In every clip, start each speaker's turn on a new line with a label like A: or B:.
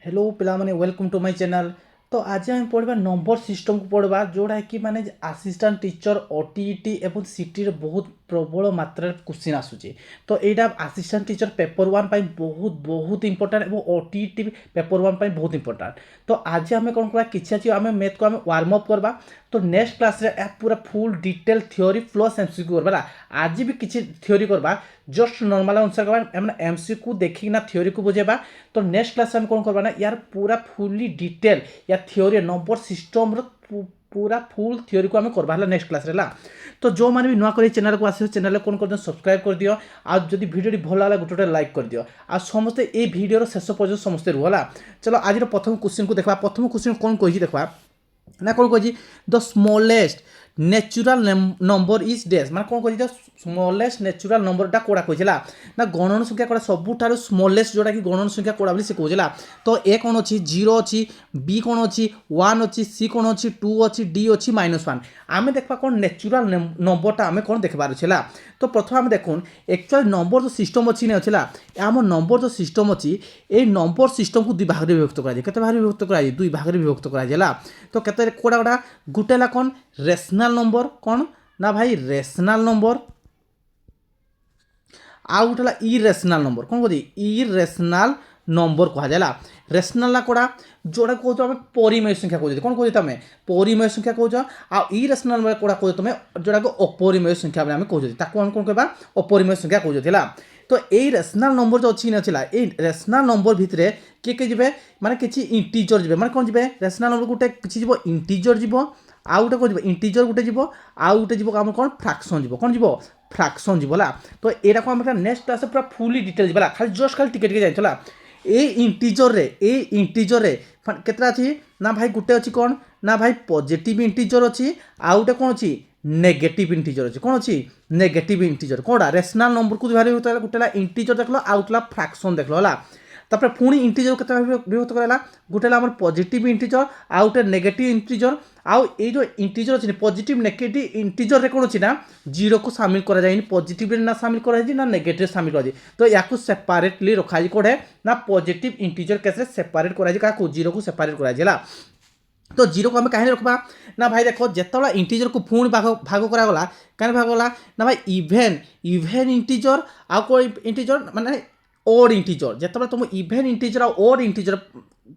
A: Hello पिला माने welcome to my channel. तो आज हम पढ़वा नंबर सिस्टम को पढ़वा जोड़ा कि माने असिस्टेंट टीचर ओटीईटी एवं सीटी रे बहुत प्रबल मात्रा क्वेश्चन आसुची। तो एटा असिस्टेंट टीचर पेपर 1 पाई बहुत बहुत इंपोर्टेंट एवं ओटीईटी पेपर 1 पाई बहुत इंपोर्टेंट। तो आज हम कोन करबा किछि अछि हम मैथ को हम वार्म अप करबा। तो नेक्स्ट क्लास रे पूरा full detail theory plus MCQ करबा। आज भी किछि थ्योरी करबा जस्ट नॉर्मल आंसर करबा हम एमसीक्यू देखि ना थ्योरी को बुझेबा। तो नेक्स्ट क्लास हम कोन करबा ना यार पूरा फुली डिटेल या थ्योरी नंबर सिस्टम पूरा फुल थ्योरी को आम करवा नेक्स्ट क्लास रे ला। तो जो मैंने भी नुआ कर चैनल को आस चैनल कौन कर सब्सक्राइब कर दियो। आदि भिडियो भल लगा गोटे लाइक कर दियो। आ समस्ते ये भिडियो शेष पर्यटन समस्ते रुहला। चलो आज प्रथम क्वेश्चन को देखा। प्रथम क्वेश्चन कौन कही देखा ना कौन कही the smallest natural number is dash मान कौन कही स्मॉलेस्ट नेचुरल नंबरटा कोड़ा कहला ना गणन संख्या कोड़ा सबुठार स्मॉलेस्ट जोटा कि गणन संख्या कोड़ा बोली से कहला। तो ए कौन अच्छी जीरो अच्छी बी कौन अच्छी वन अच्छी सी कौन अच्छी टू अच्छी डी अच्छी -1 आम देखा कौन नेचुरल नंबरटा आम कौन देखबार अच्छे। तो प्रथम आम देखुन एक्चुअली नंबर जो सिस्टम अच्छी नहीं अच्छे आम नंबर जो सिस्टम अच्छी ये नंबर सिस्टम को दुई भाग में विभक्त कराए केते भाग में विभक्त कराए दुई भाग में विभक्त कराए। तो केते कोड़ा कोड़ा गुटेला कौन रेशनल नंबर कौन ना भाई रेशनल नंबर आउ गोटेला इरेशनल नंबर कौन कहते इरेशनल नंबर कहला। रेशनल कोड़ा जोड़ा कह तुम परिमेय संख्या कह कौन कह तुम परिमेय संख्या कह आ इरेशनल नंबर कोड़ा कह तुम जोड़ा को अपरिमेय संख्या आम कह कौन कह अपरिमेय संख्या कह। तो यही रेशनल नंबर जो अच्छी नाला ये रेशनल नंबर भितर किए किए जी माने किसी इंटीजर जी माने कौन जी रेशनल नंबर गोटे किसी जी इंटीजर जी आउ गोटे कौन इंटीजर गोटे जीव आउ गोटे जीव आम कौन फ्राक्शन जीव कौन जीव फ्राक्शन जीवला। तो यहाँ को आम नेक्स्ट क्लास पूरा फुली डिटेल जीवला खाली जस्ट खाली टिके जाइला ए इंटीजर रे केतरा अच्छी ना भाई गोटे अच्छी कौन ना भाई पॉजिटिव इंटीजर अच्छी आउ गोटे कौन अच्छी नेगेटिव इंटीजर अच्छी कौन अच्छी नेगेटिव इंटीजर कौड़ा रेशनल नंबर को भारी गोटे इंटीजर देख आउटला फ्राक्शन देख है। तापर पुणी इंटीजर के विभक्त कराला गोटे आम पॉजिटिव इंटीजर आउ गोटे नेगेटिव इंटीजर आउ ये जो इंटीजर अच्छे पॉजिटिव नेगेटिव इंटीजर रे कौन अच्छी ना जीरो को सामिल करा जाए पॉजिटिव ना सामिल करा ना नेगेटिव सामिल करा। तो या सेपरेटली रखा कौटे ना पॉजिटिव इंटीजर केस सेपरेट करा जीरो को सेपरेट करा। तो जीरो को आम कहीं रखा ना भाई देख जिते इंटीजर को पुणी भाग करागला कहीं भागला ना भाई इभेन इंटीजर आउ कौन इंटीजर माने ओड इंटीजर जिते तुम इभेन इंटीजर और ओड इंटीजर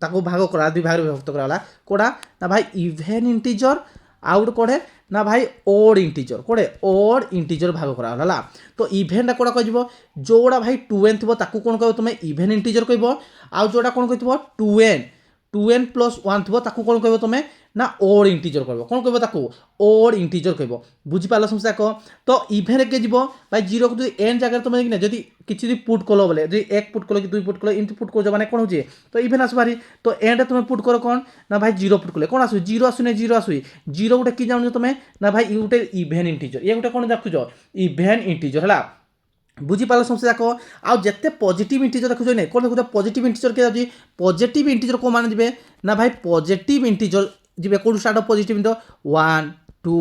A: ताको भाग करा दुई भाग विभक्त कराला कोड़ा ना भाई इभेन इंटीजर आउट कोड़े ना भाई ओड इंटीजर कोड़े ओड इंटीजर भाग कराला। तो इभेन कोड़ा कह जोड़ा भाई 2n थी ताकू कौन कह तुम इभेन इंटीजर कह आउ जोड़ा कौन कह 2n प्लस 1 थी ताकू कौन कह तुम ना ओड इंटीजर कह कौन कह ताकू ओड इंटीजर कह बुझीपार समस्या कह। तो इभेन के जीव भाई जीरो को एन जगह तुम जब किसी पुट कल बोले जो एक पुट कल कि दुई पुट कल एमती पुट कर मैंने कौन हो तो इभेन आस भारी। तो एंड तुम पुट कर कौन ना भाई जीरो पुट कले कौन आस जीरो आसुनी जीरो आसुई जीरो गोटे कि जान तुम ना भाई ये गोटे इभेन इंटीजर ये गोटे कौन देखुच इभेन इंटीजर है बुझीपार समस्या जाक आउ जिते पॉजिटिव इंटीजर देखुच नहीं कौन देखुच पॉजिटिव इंटीजर के जाऊँगी पॉजिटिव इंटीजर को मान जी ना भाई पॉजिटिव इंटीजर जी कौन स्टार्ट पॉजिटिव इंटीजर 1 2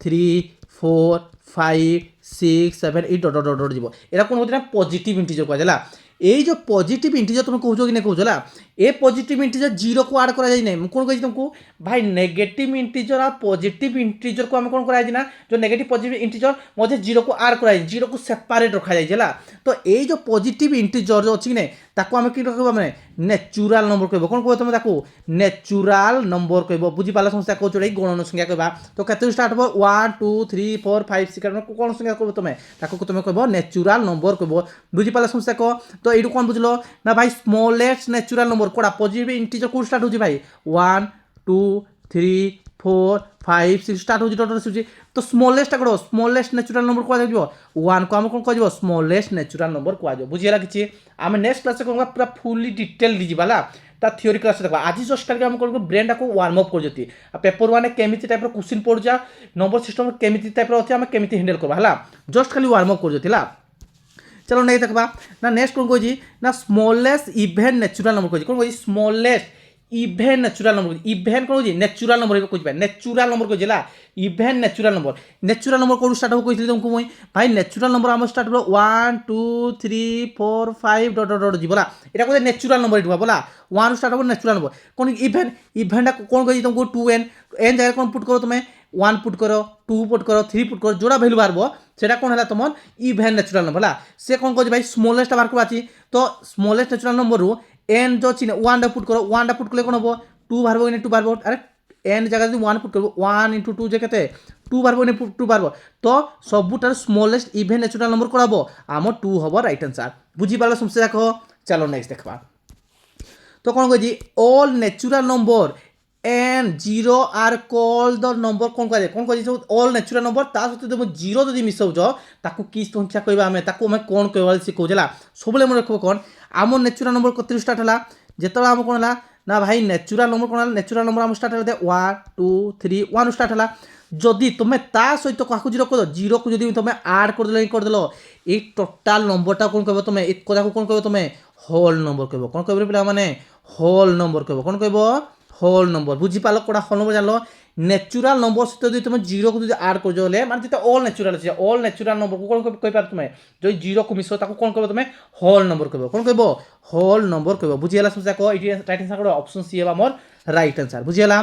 A: 3 4 5 6 7 8 डट डट डट जीव एरा कौन होता है पॉजिटिव इंटीजर कहला। ये जो पॉजिटिव इंटीजर तुम कहो कि नहीं कहोला ए पॉजिटिव इंटीजर जीरो को आड करा नहीं कौन कही तुमको भाई नेगेटिव इंटीजर और पॉजिटिव इंटीजर को आम कौन कराई ना जो नेगेटिव पॉजिटिव इंटीजर मध्य जीरो को आड कराई जीरो को सेपरेट रखा जाए। तो ये जो पॉजिटिव इंटीजर जो अच्छी नहीं ताको आम कि रखा मैंने नेचुरल नंबर कह कौन कह तुम ताको नेचुरल नंबर कह बुझीपार समस्या कह जोड़ा गणन संख्या कह। तो कैसे स्टार्ट हो 1 2 3 4 5 6 कौन संख्या कह तुम ताको तुम कह नेचुरल नंबर कह बुझीपार समस्या कह। तो ये कौन बुझल ना भाई स्मॉलेस्ट नेचुरल नंबर कोड़ा पॉजिटिव इंटीजर कौन स्टार्ट हो भाई 1 2 3 4 5 6 स्टार्ट हो टोटल। तो स्मॉलेस्ट कौन स्मॉलेस्ट नेचुरल नंबर कह 1 को आम कौन कह स्मॉलेस्ट नेचुरल नंबर कह बुझीगला कि आम नेक्स्ट क्लास कौन पूरा फुली डिटेल दीजिएगा ता थ्योरी क्लास देखा आज जस्ट करके हम कौन ब्रेन को वार्म अप कर पेपर 1 केमी टाइप क्वेश्चन पढ़ा नंबर सिस्टम केमी टाइप अच्छे आम केमी हैंडल करवा जस्ट खाली वार्म अप कर। चलो नहीं देखा ना नेक्स्ट कौन कही ना स्मॉलेस्ट इभेन नेचुरल नंबर कही कौन कही स्मॉलेस्ट ইভেন ন্যাচুরাল নম্বর ইভেন কোণ কହୁଛି ন্যাচুরাল নম্বর কହୁଛି ন্যাচুরাল নম্বর কହୁଛି ହେଲା ইভেন ন্যাচুরাল নম্বর কোণ স্টার্ট হব কইଥିଲି तुमको মই ভাই ন্যাচুরাল নম্বর আমার স্টার্ট হব 1 2 3 4 5 ডট ডট ডট ଯିବ ହେଲା এটা কହୁছে ন্যাচুরাল নম্বর এটু বলা 1 স্টার্ট হব ন্যাচুরাল নম্বর কোণ ইভেনটা কোণ কইছি तुमको 2n n জায়গা কোণ পুট করো তুমি 1 পুট করো 2 পুট করো 3 পুট করো जोड़ा ভ্যালু বাড়বো সেটা কোণ হলা তোমার ইভেন ন্যাচুরাল নম্বর ହେଲା সে কোণ কইছি ভাই স্মলেস্ট বার করবা আছে তো স্মলেস্ট ন্যাচুরাল নম্বর রু n जो चिन्ह 1 पुट करो 1 पुट कले कोन हबो 2 बारबो इने 2 बारबो अरे n जगह जदि 1 पुट करबो 1 * 2 जे केते 2 बारबो इने 2 बारबो तो सबुटार स्मॉलेस्ट इवन नेचुरल नंबर कोन हबो आमो 2 हबो राइट आंसर बुझी पालो समस्या देखो चलो नेक्स्ट देखबा तो कोन कहि all natural number and zero are call the number कोन कहि ऑल नेचुरल नंबर ता सते तुम जीरो जदि मिसौ जो ताकू की संख्या कहबा हमें ताकू हमें कोन कहबा से कहला सबले मन रखबो कोन आमो नेचुरल नंबर कते स्टार्ट हला जेतला हम कोन हला ना भाई नेचुरल नंबर कोन हला नेचुरल नंबर हम स्टार्ट हला 1 2 3 1 स्टार्ट हला जदि तुम ता सहित काकू जीरो कर जीरो को जदि तुम ऐड कर देलो ए टोटल नंबरटा कोन कहबो तुम ए कथा को कोन कहबो तुम होल नंबर कहबो कोन कहबो पिला माने होल नंबर कहबो कोन कहबो होल नंबर बुझी पालो कोड़ा होल नंबर जानलो नेचुरल नंबर सहित जदि तुम जीरो को जदि ऐड कर जोले माने जेता ऑल नेचुरल नंबर को कोन कहि पार तुम जो जीरो को मिसो ताको कोन कहबो तुम होल नंबर कहबो कोन कहबो होल नंबर कहबो बुझी हला समझा को इटी राइट आंसर को ऑप्शन सी है हमर राइट आंसर बुझी हला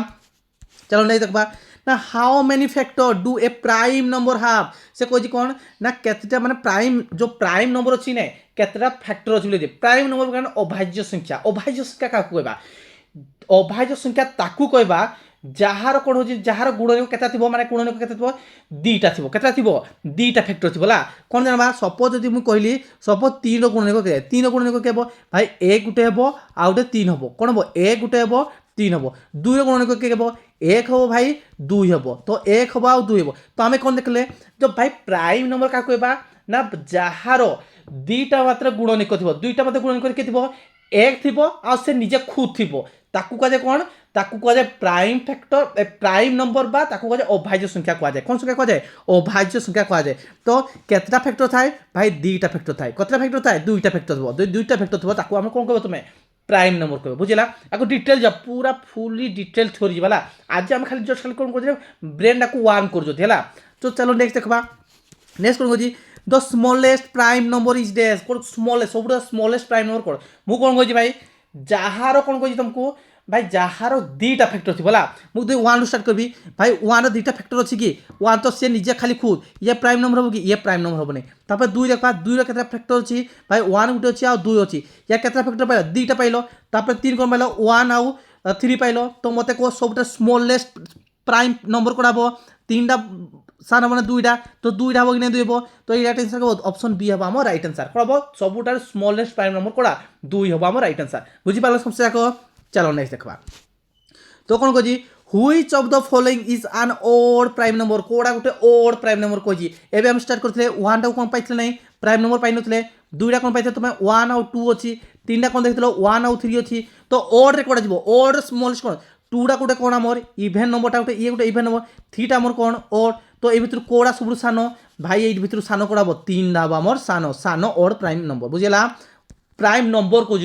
A: चलो नहीं देखबा ना how many factor do a prime number have से कहछि कोन ना केतेटा माने प्राइम जो प्राइम नंबर अछि ने केतेटा फैक्टर अछि बोले प्राइम नंबर कारण अभाज्य संख्या का कहबा अभाज्य संख्या ताकू कहबा जहार कोन होछि जहार गुणन केता थिबो माने गुणन केता थिबो दीटा थिबो केता थिबो दीटा फैक्टर थिबोला कोन जानबा सपोज जदि मु कहली सपोज 3 रो गुणन के 3 गुणन के केबो भाई 1 गुटे हेबो आ गुटे 3 हेबो कोन हेबो 1 गुटे हेबो 3 हेबो 2 रो गुणन के केबो 1 हेबो भाई 2 हेबो तो 1 हेबो आ 2 हेबो तो हमें कोन देखले जो भाई प्राइम नंबर का कहबा ना जहार दीटा मात्र गुणन के थिबो दुईटा मात्र गुणन के थिबो 1 थिबो आ से निजे खुद थिबो ताकू कहे कौन ताकू कहे प्राइम फैक्टर प्राइम नंबर बा ताकू कहे अभाज्य संख्या कहुए कौन संख्या कहुए अभाज्य संख्या कहुए तो केतटा फैक्टर थाए भाई दुईटा फैक्टर थाए कतटा फैक्टर थाए दुईटा फैक्टर थो दुईटा फैक्टर थो ताकू हम कौन कह तुम्हें प्राइम नंबर कह बुझला आपको डिटेल जा पूरा फुली डिटेल थ्योरी वाला आज हम खाली जस्ट खाली कौन कर ब्रेन टाक वार्म कर तो चलो नेक्स्ट देखा नेक्स्ट कौन कह the smallest prime number is days कौन स्मॉलेस्ट सब स्मॉलेस्ट प्राइम नंबर कौन मुझे कौन कह भाई जहार कौन कह तुमको भाई जहार दुईटा फैक्टर थी बोला मुझे 1 स्टार्ट करी भाई 1 दुईटा फैक्टर अच्छी कि 1 तो सी निजे खाली खुद ये प्राइम नंबर हम कि ये प्राइम नंबर हम नहीं तापर 2 देखा 2 केतना फैक्टर अच्छी भाई 1 गुटे अच्छी आ 2 अच्छी या केतना फैक्टर पाइल दुईटा पाइल तापर 3 कौन पाइल 1 आउ 3 पाइल तो मत कह सब स्मॉलेस्ट प्राइम नंबर कौन हम 3टा सान हम दुईटा तो 2टा हम कि नहीं 2 हम तो ये राइट आंसर ऑप्शन बी हम आम राइट आंसर कौन हम सबुटार स्मॉलेस्ट प्राइम नंबर कौन 2 हम आम राइट आंसर बुझी पाल समस्या को चलो नेक्स्ट देखा तो कौन कह which of the following is an odd prime number कोड़ा गोटे ओड प्राइम नंबर कही एवं हम स्टार्ट करते 1 टा कौन पाई नहीं प्राइम नंबर पाई नथिले 2टा कौन पाई तुम 1 आउ 2 अच्छी 3टा कौन देखिल 1 आउ 3 अच्छी तो ओड रे कोड़ा जीवो ओड स्मॉलेस्ट कौन 2टा गोटे कौन आमर इभेन नंबरटा गोटे ये गोटे इभेन नंबर 3टा आमर कौन ओड तो ये भितर कोड़ा सब सान भाई ये भितर सान कोड़ा हम 3टा आमर सान सान ओड प्राइम नंबर बुझेगा प्राइम नंबर को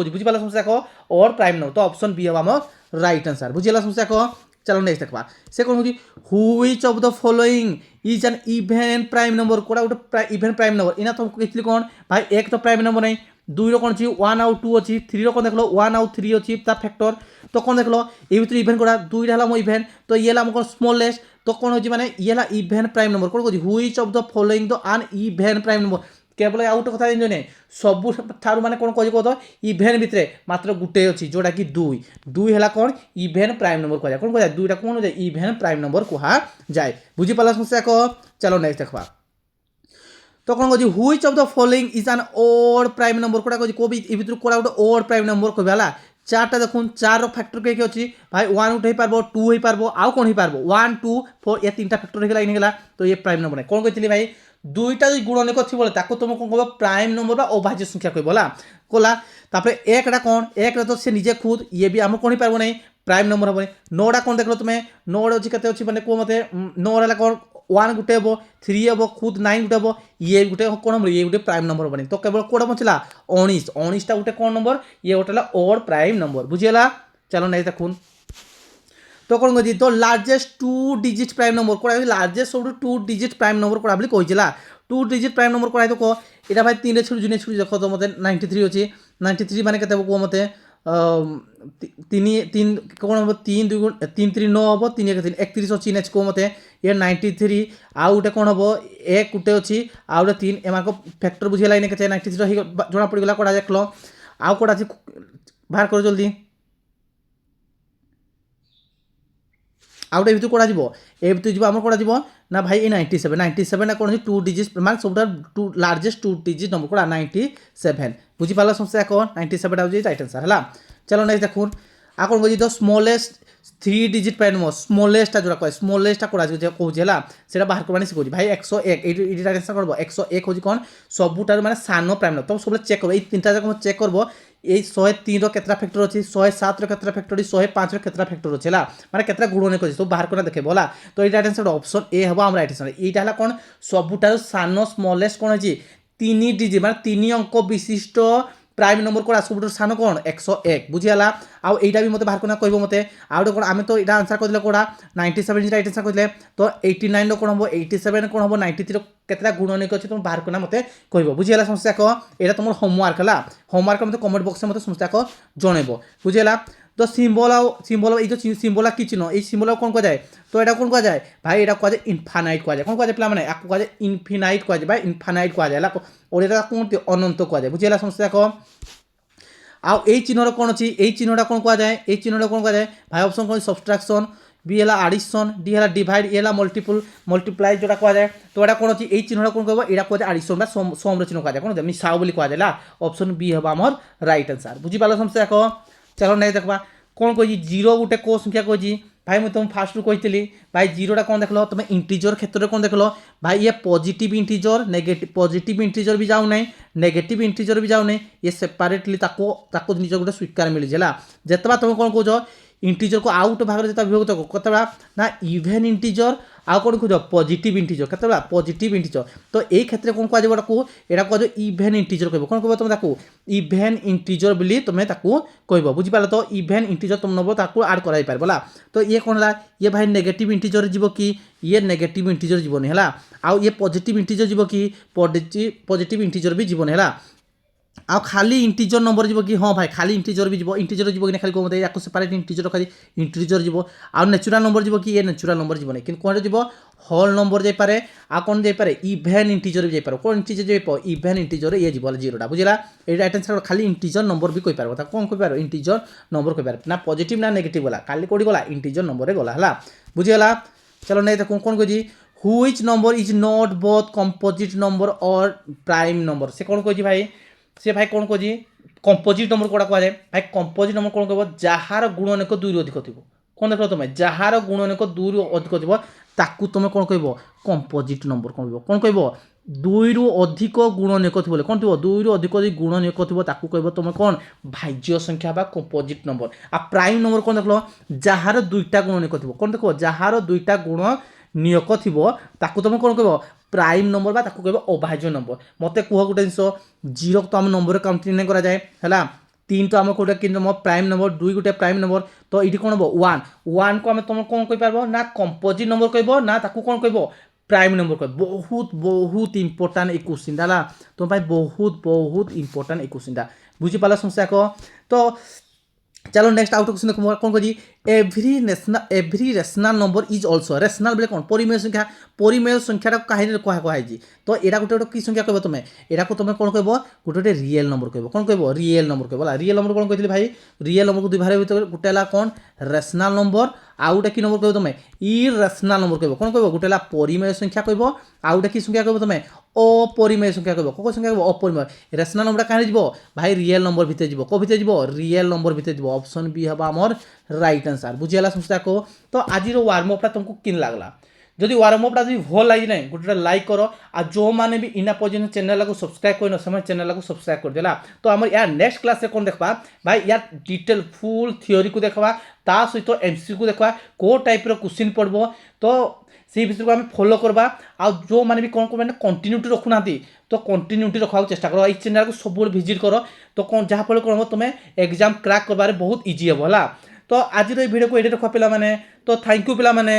A: बुझी पाला समस्या को और प्राइम नंबर तो ऑप्शन बी हम राइट आंसर बुझेगा समस्या को चलो नेक्स्ट देखा से कौन होची which of the following is an even prime number कोड़ा गोटे इवन प्राइम नंबर इना तुमको कहली कौन भाई 1 तो प्राइम नंबर नहीं 2 रो कौन अच्छी 1 आउ 2 अच्छी 3 रो कौन देखलो 1 आउ 3 अच्छी ता फैक्टर तो कौन देखलो ये भितर इवन कोड़ा 2टा हला इवन तो ये हला कौन स्मॉलेस्ट तो कौन होची माने ये हला इवन प्राइम नंबर कौन कहची which of the following the an even prime number केवल आउ गोटे कथा जान सब ठार मैंने कौन कह कह इभेन भितर मात्र गुटे अच्छी जोटा कि 2 है कौन इभेन प्राइम नंबर कह कौन कह दुईटा कौन हो जाए इभेन प्राइम नंबर कह जाए बुझी पाला समस्या को चलो नेक्स्ट देखा तो कौन कह which of the following is an odd prime number कोड़ा कह को भितर कोड़ा गोटे ओड प्राइम नंबर कहला 4टा देखुन 4 फैक्टर कहीं अच्छी भाई 1 गुटे हो पार 2 हो पार आउ कौन हो पार 1 2 4 ये 3टा फैक्टर होगा तो ये प्राइम नंबर कौन कही भाई दुईटा जो गुणनिक थी बोले ताको तुम कौन कह प्राइम नंबर बा अभाज्य संख्या कहला कला तापर 1टा कौन 1 तो से निजे खुद ये भी आम कौन पार नहीं प्राइम नंबर हम 9टा कौन देख लो तुम्हें 9 अच्छी के अच्छी मैंने कह मत 9 है कौन 1 गुटे हम 3 हम खुद 9 गुटे हम ये गुटे कौन हम ये गुटे प्राइम नंबर हम तो केवल कौटा बचला 19 19टा गुटे कौन नंबर ये गोटे ओड प्राइम नंबर बुझीगला चलो नहीं देखुन तो कौन कही तो लार्जेस्ट 2 डिजिट प्राइम नंबर करा लार्जेस्ट सब 2 डिजिट प्राइम नंबर करा बोली कहिला 2 डिजिट प्राइम नंबर करा तो को এটা ভাই 3 রে ছুটি জুনে ছুটি দেখো তো মতে 93 ଅଛି 93 মানে কেতে হবো মতে 3 কোন হবো 3 2 3 3 9 হবো 3 1 3 31 ଅଛି নেক্সট को मते ये 93 आउ उटे कोन हबो एक उटे अछि आउ उटे 3 एमा को फैक्टर बुझिला इने केते 93 हि जणा पड़ी गेला कोडा देखलो आउ कोडा अछि बाहर करो जल्दी आउटे ভিতর কোড়া যাব এ ভিতর যাব আমার কোড়া যাব না ভাই এই 97 97 না কোন 2 ডিজিট মানে সবটা 2 লার্জেস্ট 2 ডিজিট নম্বর কোড়া 97 বুঝি পালা সমস্যা এখন 97 টা হচ্ছে রাইট आंसर হলা চলো নেক্সট দেখুন এখন কই তো স্মলেস্ট 3 ডিজিট প্রাইম নম্বর স্মলেস্টটা যোড়া কয় স্মলেস্টটা কোড়া যে কইছি হলা সেটা বাহির করবানি শিখুছি ভাই 101 এইটা आंसर করব 101 হচ্ছে কোন সবুটার মানে সানো প্রাইম নম্বর তো সবলে চেক করব এই তিনটা যখন চেক করব এই 103 ର କେତେଟା ଫ୍ୟାକ୍ଟର ଅଛି 107 ର କେତେଟା ଫ୍ୟାକ୍ଟର ଅଛି 105 ର କେତେଟା ଫ୍ୟାକ୍ଟର ଅଛି ହେଲା ମାନେ କେତେଟା ଗୁଣନିକ ଅଛି ସବୁ ବାହାର କରିନା ଦେଖେଇବ ହେଲା ତ ଏଇଟା आंसर ऑप्शन ए ହେବ ଆମର ରାଇଟ୍ आंसर ଏଇଟା ହେଲା কোন ସବୁଠାରୁ ସାନ ସ୍ମଲେଷ୍ଟ কোন ଅଛି 3 ডিজিট মানে 3 অঙ্ক বিশিষ্ট प्राइम नंबर कोड़ा सब सान कौन 101 बुझीगला आउ एटा भी मते बाहर करना कहबो मते आउ कोन आमे तो एटा आंसर कदिले कोड़ा 97 राइट आंसर कदिले तो 89 रो कोन हबो 87 कोन हबो 93 रो केतरा गुणनिक अछि तुम बाहर करना मते कहबो बुझीगला समस्या को एटा तुम होमवर्क हला होमवर्क मते कमेंट बॉक्स में मते समस्या को जणेबो बुझीगला तो सिंबल এই যে সিম্বল কি চিহ্ন এই সিম্বল কোন কোয়া যায় তো এটা কোন কোয়া যায় ভাই এটা কোয়া যায় ইনফাইনাইট কোয়া যায় কোন কোয়া যায় প্লা মানে আকু কোয়া যায় ইনফিনাইট কোয়া যায় ভাই ইনফাইনাইট কোয়া যায় ওটা কোন অনন্ত কোয়া যায় বুঝিলা সমস্যা দেখো আও এই চিহ্নটা কোন আছে এই চিহ্নটা কোন কোয়া যায় এই চিহ্নটা কোন কোয়া যায় ভাই অপশন কোন সাবট্রাকশন বি হেলা এডিশন ডি হেলা ডিভাইড এ হেলা মল্টিপ্লাই যেটা কোয়া যায় তো এটা কোন আছে এই চিহ্নটা কোন কইবো এটা কোয়া যায় এডিশন বা সমর চিহ্ন কোয়া যায় কোন মিশাও বলি কোয়া যায় অপশন বি হবে আমার রাইট आंसर বুঝি পালো সমস্যা দেখো चलो नहीं देखा कौन कही जीरो गोटे को संख्या कही भाई मुझे तुम फास्ट रू कही भाई जीरोटा कौन देख तुम इंटीजर क्षेत्र में कौन देख भाई ये positive integer negative positive integer भी जाऊ नहीं नेगेटिव इंटीजर भी जाऊ नहीं ये सेपरेटली ताको निज गोटे स्वीकार मिली है जितना तुम कौन कौच इंटीजर को आउ गोटे भाग जितना विभक्त कतबा ना इभेन इंटीजर आउ कौन कह पॉजिटिव इंटीजर कतबा पॉजिटिव इंटीजर तो यही क्षेत्र में कौन कह यहाँ कह इभेन इंटीजर कह कौन कह तुम इभेन इंटीजर बोली तुम्हें कह बुझीपार तो इभेन इंटीजर तुम नब आड कर पारा तो ये कौन है ये भाई नेगेटिव इंटीजर जीव कि ये नेगेटिव इंटीजर जीवन है आउ ये पॉजिटिव इंटीजर जीव कि पॉजिटिव इंटीजर भी जीवन है आ खाली इंटीजर नंबर जीव कि हाँ भाई खाली इंटीजर भी जीव इंटीजर जीव कि खाली कहते हैं सेपरेट इंटीजर रखा इंटीजर जीव आ नेचुरल नंबर जीव कि ये नेचुरल नंबर जीव नहीं कि कौन जीव होल नंबर जापे आ कौन जापे इभेन इंटीजर भी जापे कौन इंटीजर जाइए इभेन इंटीजर ये जीव जीरोटा बुझला ये राइट आंसर खाली इंटीजर नंबर भी कहीपर कौन कहीपर इंटीजर नंबर कहीपर ना पॉजिटिव ना नेगेटिव गला खाली कौटी गला इंटीजर नंबर गला है बुझीगला चलो नहीं देखो कौन कही which number is not both composite number और प्राइम नंबर से कौन कही भाई से भाई कौन कह कंपोजिट नंबर कौटा कह भाई कंपोजिट नंबर कौन कह जार गुणनिक 2 रु अधिक थी कौन देख तुम जार गुणनिक 2 रु अधिक थी ताकू तुम कौन कह कंपोजिट नंबर कौन कह 2 रु अधिक गुणनिक थी कौन थी 2 रु अधिक गुणनिक थी ताकू कह तुम कौन भाज्य संख्या बा कंपोजिट नंबर आ प्राइम नंबर कौन देख जार 2टा गुणनिक थी कौन देख जार 2टा गुण नियक थी ताकू तुम कौन कह प्राइम नंबर बा ताकू कह अभाज्य नंबर मत कह गोटे जिन जीरो तो आम नंबर काउंटिंग नहीं कराए है 3 तो आम गोटे कि प्राइम नंबर 2 गोटे प्राइम नंबर तो ये कौन हम 1 को आम तुम कौन कह ना कंपोजिट नंबर कह ना ताकू कौन कह प्राइम नंबर कह बहुत बहुत इंपोर्टाट ये क्वेश्चन है तुम भाई बहुत बहुत इंपोर्टाट ये क्वेश्चन बुझीपाल समस्या को तो चलो नेक्स्ट आउट क्वेश्चन देखो कौन कही every rational number is also rational बोले कौन परिमेय संख्या कहानी कहुई तो यहाँ गोटे गोटे कि संख्या कह तुम यहाँ को तुम कौन कह गोटे गोटे रियल नंबर कह कौन कह रियल नंबर कह रियल नंबर कौन कही भाई रियल नंबर को 2 भाग भर गोटे कौन रेशनल नंबर आउ गोटे कि नंबर कह तुम इरेशनल नंबर कह कौन कह गोटे परिमेय संख्या कह आउ गोटे कि संख्या कह तुम अपरिमेय संख्या कह कौ संख्या कह अपरिमेय रेशनल नंबर कहाँ जी भाई रियल नंबर भितर जी कौ भितर जी रियल नंबर भितर जी ऑप्शन बी हम आमर राइट आंसर बुझीगला समस्या को तो आज वार्मअपटा तुमको किन लगला जदि वार्मअपटा जो भल लगी ना गोटे लाइक कर आ जो मैंने भी इना पर्यटन चैनल को सब्सक्राइब कर चैनल को सब्सक्राइब कर देला तो आम यार नेक्स्ट क्लास कौन देखा भाई यार डिटेल फुल थियोरी को देखा ता सहित एमसीक्यू को देखा को टाइप क्वेश्चन पड़ब तो से विषय को आम फॉलो करवा आ जो मैंने भी कौन कौन मैंने कंटिन्यूटी रखुना तो कंटिन्यूटी रखा चेष्टा कर ये चैनल को सब भिजिट कर तो कौन जहाँफल कौन हम तुम्हें एग्जाम क्रैक करबारे बहुत इजी हे है तो आज ଭିडियो को एडी रख पे तो थैंक यू पे।